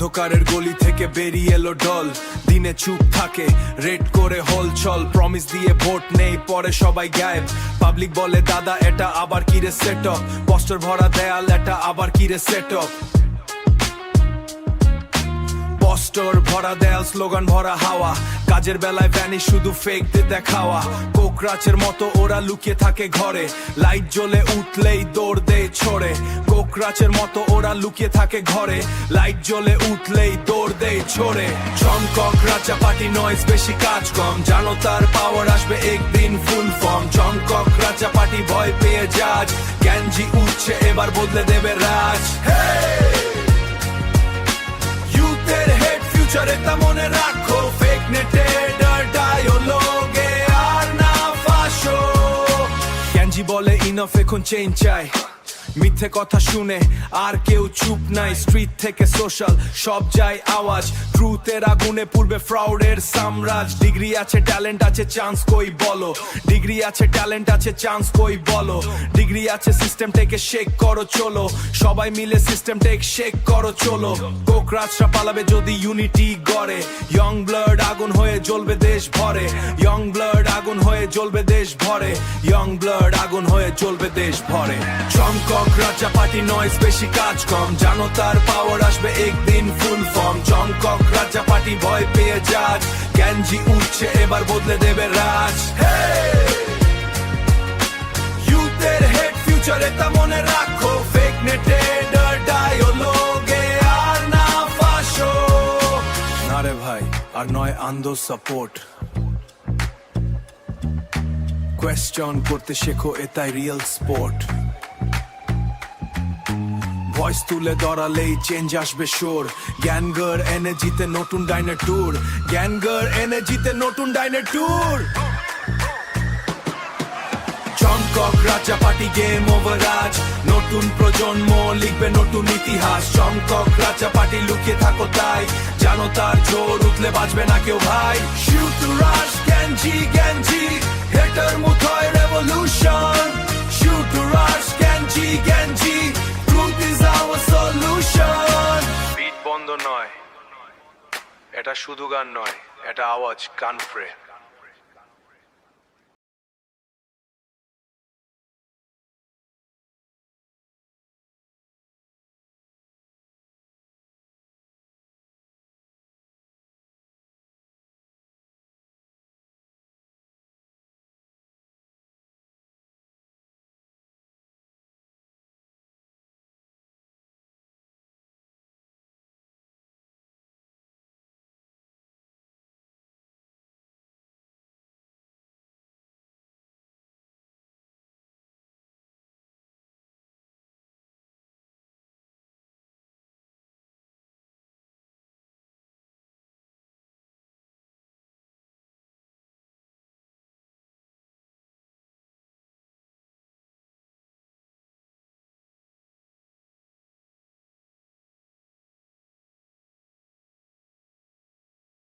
অন্ধকারের গলি থেকে বেরিয়ে এলো দল, দিনে চুপ থাকে রেড করে হলচল, প্রমিস দিয়ে ভোট নেই পরে সবাই গায়েব। পাবলিক বলে দাদা এটা আবার কি রে সেটআপ, পোস্টার ভরা দেয়াল এটা আবার কি রে সেটআপ। পোস্টার ভরা দেয়াল, স্লোগান ভরা হাওয়া, কাজের বেলায় ভ্যানি শুধু ফেক দিয়ে দেখাওয়া। কোকরাচের মতো ওরা লুকিয়ে থাকে ঘরে, লাইট জ্বলে উঠলেই দৌড় দেয় ছড়ে। কোকরাচের মতো ওরা লুকিয়ে থাকে ঘরে, লাইট জ্বলে উঠলেই দৌড় দেয় ছড়ে। চমকক রাজা পার্টি নয়েজ বেশি কাজ কম, জানো তার পাওয়ার আসবে একদিন ফুল ফর্ম। চমকক রাজা পার্টি ভয় পেয়ে যাজ, গ্যাঞ্জি উঠছে এবার বদলে দেবে রাজ। ইউথের হেড ফিউচারে তা মনে রাখো, ফেক নেটে ডায়োলগে আর না ফাঁসো। গ্যাঞ্জি বলে ইনফ এখন চেঞ্জ চাই, মিথ্যে কথা শুনে আর কেউ চুপ নাই। স্ট্রিট থেকে সোশ্যাল সব যায় আওয়াজ, ট্রুথের আগুনে পূর্বে ফ্রাউডের সাম্রাজ্য। ডিগ্রি আছে ট্যালেন্ট আছে চান্স কই বলো, ডিগ্রি আছে ট্যালেন্ট আছে চান্স কই বলো। ডিগ্রি আছে সিস্টেম থেকে শেক করো চলো, সবাই মিলে সিস্টেম টেক শেক করো চলো। কোকরাচরা পালাবে যদি ইউনিটি গড়ে, ইয়ং ব্লাড আগুন হয়ে জ্বলবে দেশ ভরে। ইয়ং ব্লাড আগুন হয়ে জ্বলবে দেশ ভরে, ইয়ং ব্লাড আগুন হয়ে জ্বলবে দেশ ভরে। চমকক রাজা পার্টি নয়েজ বেশি কাজ কম, জানো তার পাওয়ার আসবে একদিন ফুল ফর্ম। চমকক রাজা পার্টি ভয় পেয়ে যাজ, গ্যাঞ্জি উঠছে এবার বদলে দেবে রাজ। ইউথের হেড ফিউচারে তা মনে রাখো, ফেক নেটে ডায়োলগে আর না ফাঁসো। না রে ভাই আর নয় আন্দো সাপোর্ট, কোয়েশ্চন করতে শেখো এটাই রিয়েল স্পোর্ট। ভয়েস তুলে ধরালেই চেঞ্জ আসবে সুর, গ্যানগার এনার্জিতে নতুন ডাইনার ট্যুর। গ্যানগার এনার্জিতে নতুন ডাইনার ট্যুর। চমকক রাজা পার্টি গেম ওভার আজ, নতুন প্রজন্ম লিখবে নতুন ইতিহাস। চমকক রাজা পার্টি লুকিয়ে থাকো তাই, জানো তার জোর উঠলে বাজবে না কেউ ভাই। শুট রাশ গ্যাঞ্জি গ্যাঞ্জি, হেটার মুথয় রেভলিউশন। শুট রাশ গ্যাঞ্জি গ্যাঞ্জি, truth is our solution. Beat বন্ধ নয়, এটা শুধু গান নয়, এটা আওয়াজ কান ফ্রে।